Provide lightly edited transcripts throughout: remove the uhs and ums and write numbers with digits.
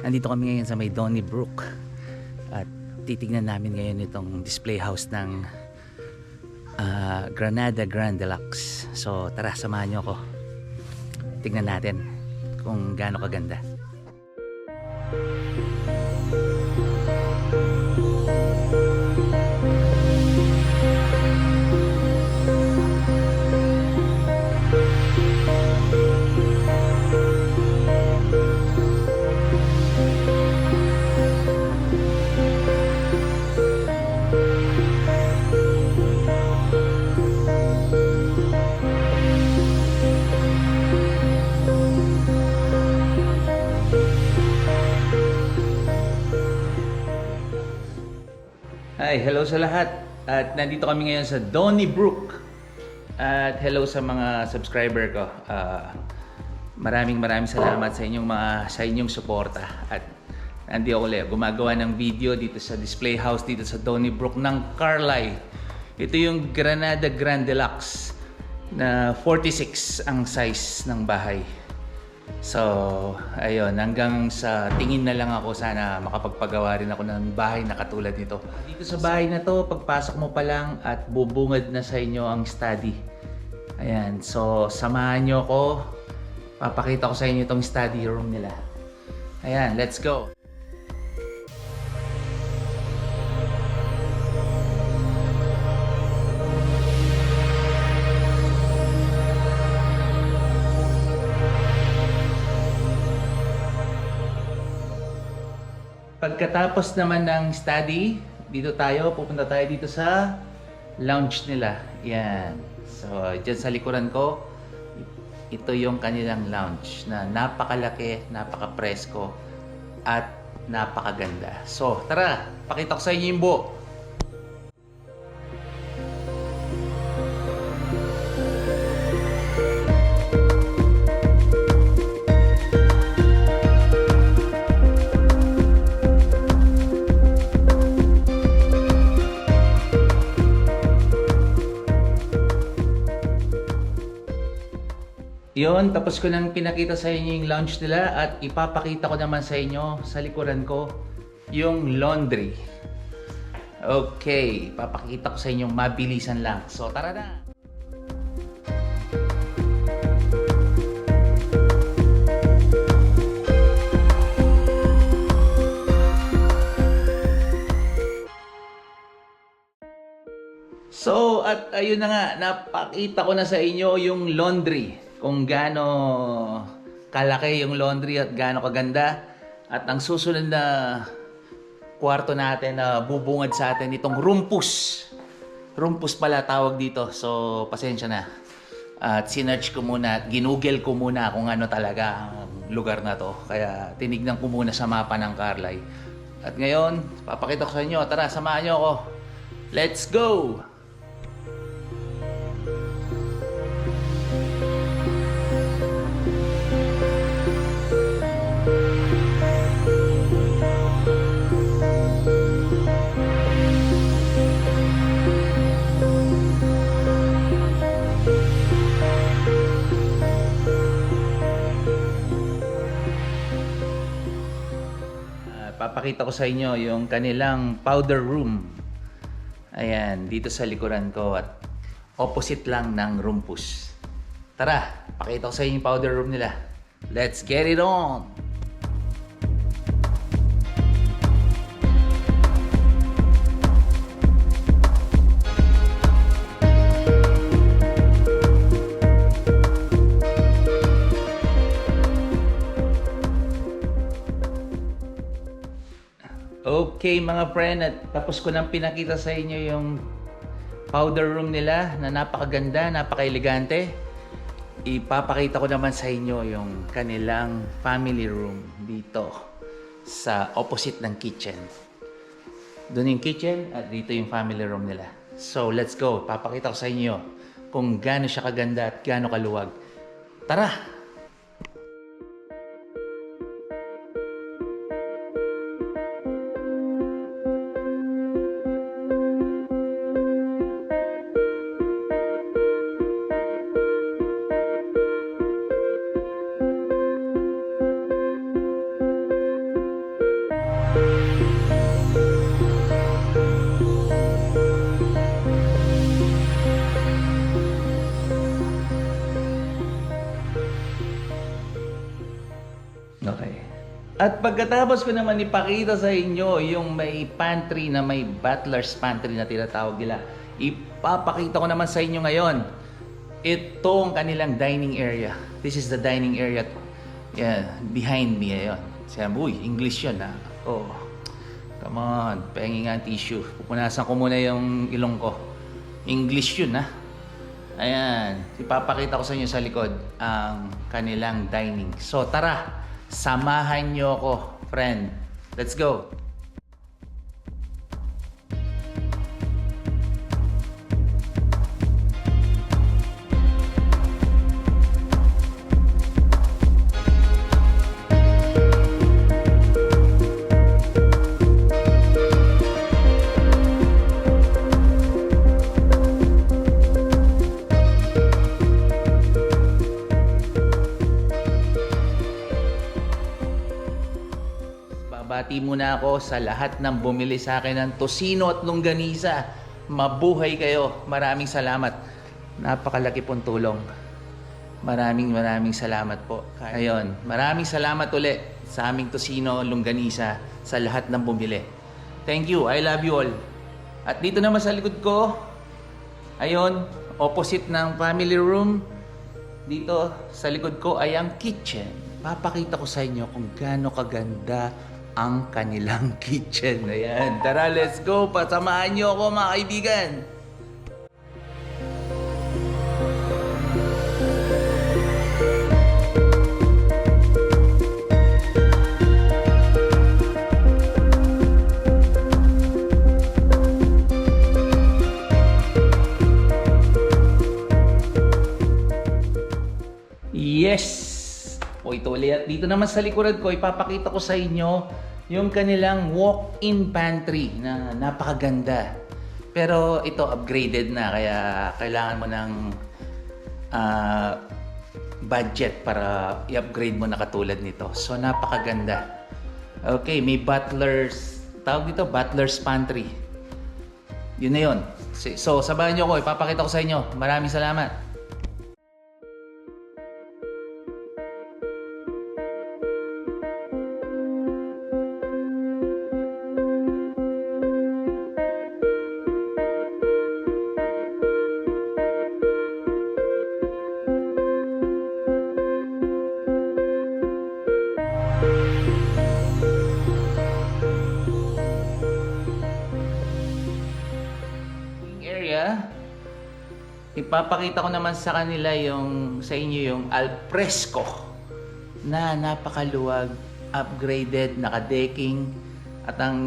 Nandito kami ngayon sa may Donnybrook at titignan namin ngayon itong display house ng Granada Grand Deluxe. So tara, samahan nyo ako. Tignan natin kung gaano kaganda. Hi, hello sa lahat. At nandito kami ngayon sa Donnybrook. At hello sa mga subscriber ko. Maraming salamat sa inyong suporta. At nandito ako ulit gumagawa ng video dito sa display house dito sa Donnybrook ng Carlisle. Ito yung Granada Grand Deluxe na 46 ang size ng bahay. So, ayun, hanggang sa tingin na lang ako, sana makapagpagawa rin ako ng bahay na katulad nito. Dito sa bahay na to, pagpasok mo pa lang at bubungad na sa inyo ang study. Ayan, so samahan nyo ako. Papakita ko sa inyo itong study room nila. Ayan, let's go! Pagkatapos naman ng study, pupunta tayo dito sa lounge nila. Yan. So, dyan sa likuran ko, ito yung kanilang lounge na napakalaki, napaka-presko, at napakaganda. So, tara, pakita ko sa inyo yung buo. Yun, tapos ko nang pinakita sa inyo yung lounge nila at ipapakita ko naman sa inyo sa likuran ko yung laundry. Okay, ipapakita ko sa inyo mabilisan lang. So tara na! So at ayun na nga, napakita ko na sa inyo yung laundry. Kung gaano kalaki yung laundry at gaano kaganda. At ang susunod na kwarto natin na bubungad sa atin itong rumpus. Rumpus pala tawag dito. So pasensya na. At sinearch ko muna at ginugel ko muna kung ano talaga ang lugar na to. Kaya tinignan ko muna sa mapa ng Carlisle. At ngayon, papakita ko sa inyo. Tara, samahan nyo ako. Let's go! Papakita ko sa inyo yung kanilang powder room. Ayan, dito sa likuran ko at opposite lang ng rumpus. Tara, pakita ko sa inyo yung powder room nila. Let's get it on! Okay mga friend, at tapos ko nang pinakita sa inyo yung powder room nila na napakaganda, napaka-elegante. Ipapakita ko naman sa inyo yung kanilang family room dito sa opposite ng kitchen. Doon yung kitchen at dito yung family room nila. So let's go, papakita ko sa inyo kung gaano siya kaganda at gaano kaluwag. Tara! Okay. At pagkatapos ko naman ipakita sa inyo yung may pantry na may butler's pantry na tinatawag nila, ipapakita ko naman sa inyo ngayon itong kanilang dining area. This is the dining area. Yeah, behind me. Ayun. Uy, English yun ha. Oh, come on. Pahingi nga ang tissue. Pupunasan ko muna yung ilong ko. English yun ha. Ayan. Ipapakita ko sa inyo sa likod ang kanilang dining. So tara. Samahan nyo ako, friend. Let's go! Babati muna ako sa lahat ng bumili sa akin ng tosino at longganisa. Mabuhay kayo. Maraming salamat. Napakalaki pong tulong. Maraming salamat po. Ayun, maraming salamat ulit sa aming tosino, longganisa, sa lahat ng bumili. Thank you. I love you all. At dito naman sa likod ko, ayun, opposite ng family room, dito sa likod ko ay ang kitchen. Papakita ko sa inyo kung gaano kaganda ang kanilang kitchen. Ayan, tara, let's go. Pasamahan niyo ako, mga kaibigan. Yes! O ito ulit. Dito naman sa likuran ko, ipapakita ko sa inyo yung kanilang walk-in pantry na napakaganda. Pero ito upgraded na, kaya kailangan mo ng budget para i-upgrade mo na katulad nito. So napakaganda. Okay, may butler's, tawag dito, butler's pantry. Yun na yun. So sabahan nyo ako, ipapakita ko sa inyo. Maraming salamat. Ipapakita ko naman sa kanila sa inyo yung alfresco na napakaluwag, upgraded, naka-decking, at ang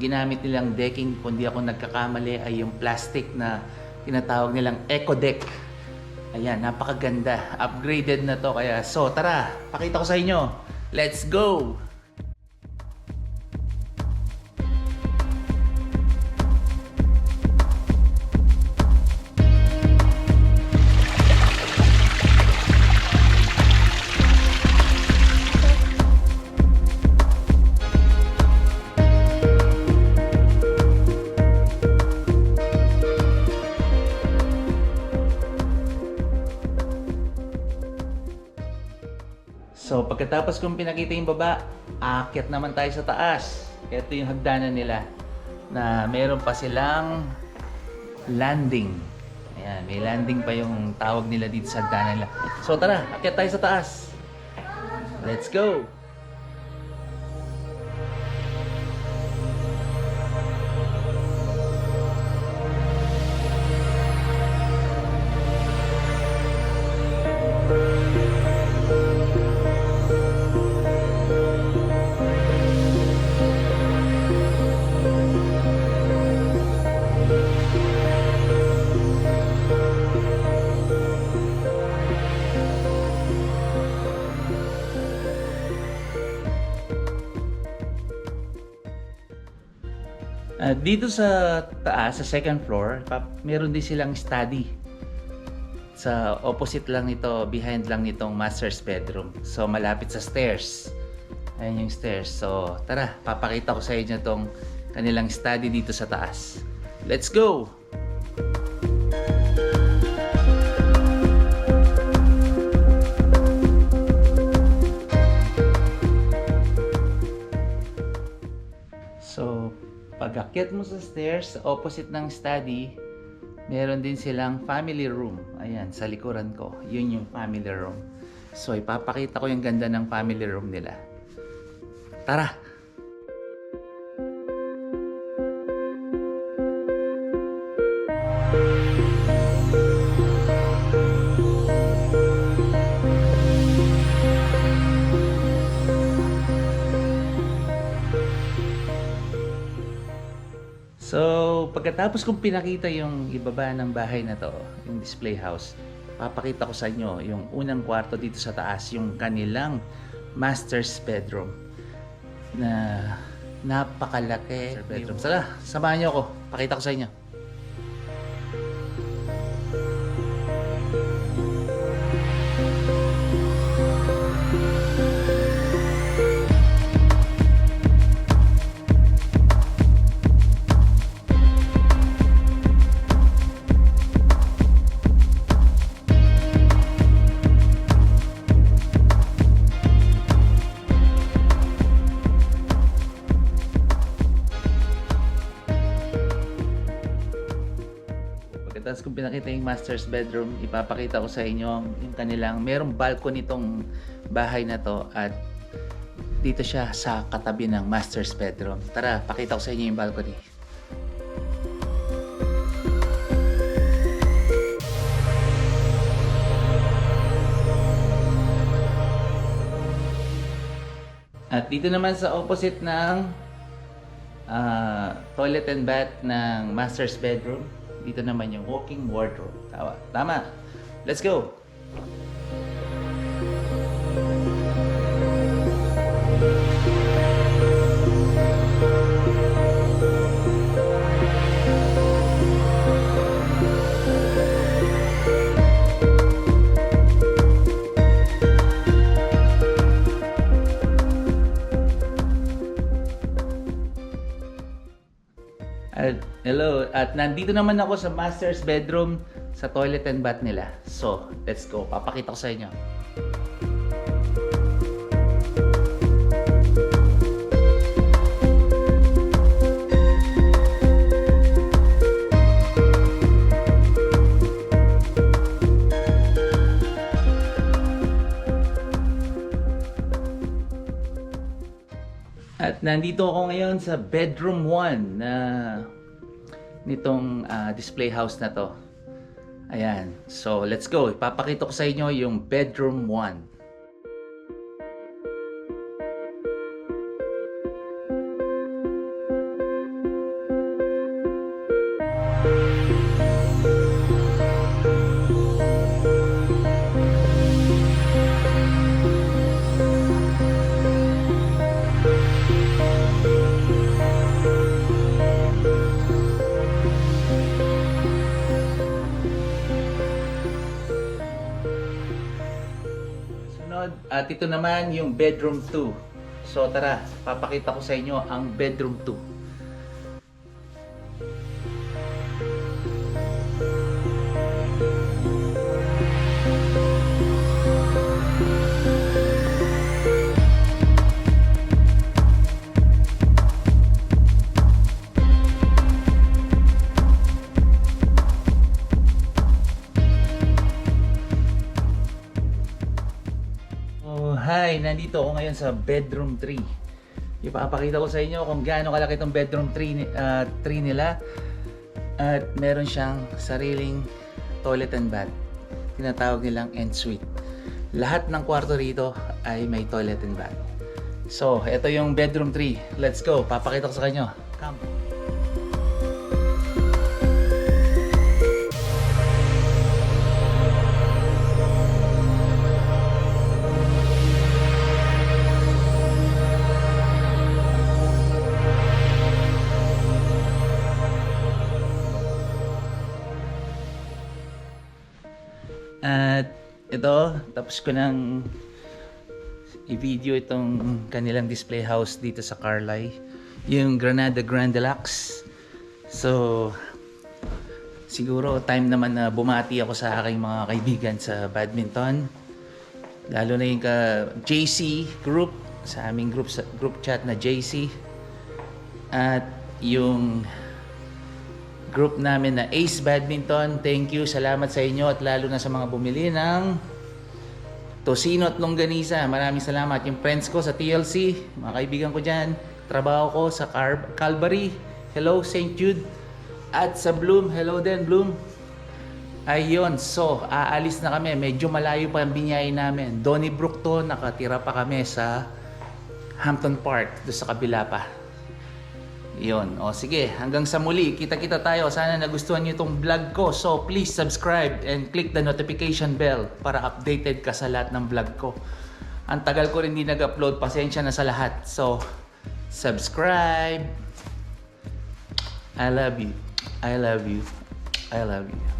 ginamit nilang decking, kung di ako nagkakamali, ay yung plastic na tinatawag nilang eco deck. Ayan, napakaganda, upgraded na to. Kaya so tara, pakita ko sa inyo. Let's go! So, pagkatapos kong pinakita yung baba, aakyat naman tayo sa taas. Ito yung hagdanan nila na meron pa silang landing. Ayan, may landing pa yung tawag nila dito sa hagdanan nila. So, tara, aakyat tayo sa taas. Let's go! Dito sa taas, sa second floor, meron din silang study. Sa opposite lang nito, behind lang nitong master's bedroom. So malapit sa stairs. Ayan yung stairs. So tara, papakita ko sa inyo itong kanilang study dito sa taas. Let's go! pag-akyat mo sa stairs, sa opposite ng study, meron din silang family room. Ayan, sa likuran ko. Yun yung family room. So, ipapakita ko yung ganda ng family room nila. Tara! So, pagkatapos kong pinakita yung ibaba ng bahay na to, yung display house, papakita ko sa inyo yung unang kwarto dito sa taas, yung kanilang master's bedroom na napakalaki. Bedroom. Tara, samahan niyo ako. Pakita ko sa inyo. Pagkatapos kung pinakita yung master's bedroom, ipapakita ko sa inyo yung kanilang, merong balcony itong bahay na to at dito siya sa katabi ng master's bedroom. Tara, pakita ko sa inyo yung balcony. At dito naman sa opposite ng toilet and bath ng master's bedroom, dito naman yung walking wardrobe. Tama. Let's go! Hello, at nandito naman ako sa master's bedroom sa toilet and bath nila. So, let's go. Papakita ko sa inyo. At nandito ako ngayon sa bedroom 1 na nitong display house na to. Ayan. So, let's go. Ipapakita ko sa inyo yung bedroom 1. At ito naman yung bedroom 2. So tara, papakita ko sa inyo ang bedroom 2. Hi, nandito ako ngayon sa bedroom 3. Ipapakita ko sa inyo kung gaano kalaki itong bedroom 3 nila. At meron siyang sariling toilet and bath. Tinatawag nilang ensuite. Lahat ng kwarto rito ay may toilet and bath. So, ito yung bedroom 3. Let's go. Papakita ko sa inyo. Come. At ito, tapos ko nang i-video itong kanilang display house dito sa Carly, yung Granada Grand Deluxe. So, siguro time naman na bumati ako sa aking mga kaibigan sa badminton. Lalo na yung JC group, sa aming group chat na JC. At yung group namin na Ace Badminton. Thank you, salamat sa inyo at lalo na sa mga bumili ng Tocino at Longganisa. Maraming salamat. Yung friends ko sa TLC, mga kaibigan ko dyan, trabaho ko sa Calvary, hello St. Jude, at sa Bloom, hello din Bloom. Ayun, so aalis na kami. Medyo malayo pa ang binyahe namin. Donnybrook to, nakatira pa kami sa Hampton Park, doon sa kabila pa. Yun, o sige, hanggang sa muli, kita-kita tayo. Sana nagustuhan nyo itong vlog ko. So please subscribe and click the notification bell para updated ka sa lahat ng vlog ko. Ang tagal ko rin hindi nag-upload, pasensya na sa lahat. So, subscribe. I love you. I love you. I love you.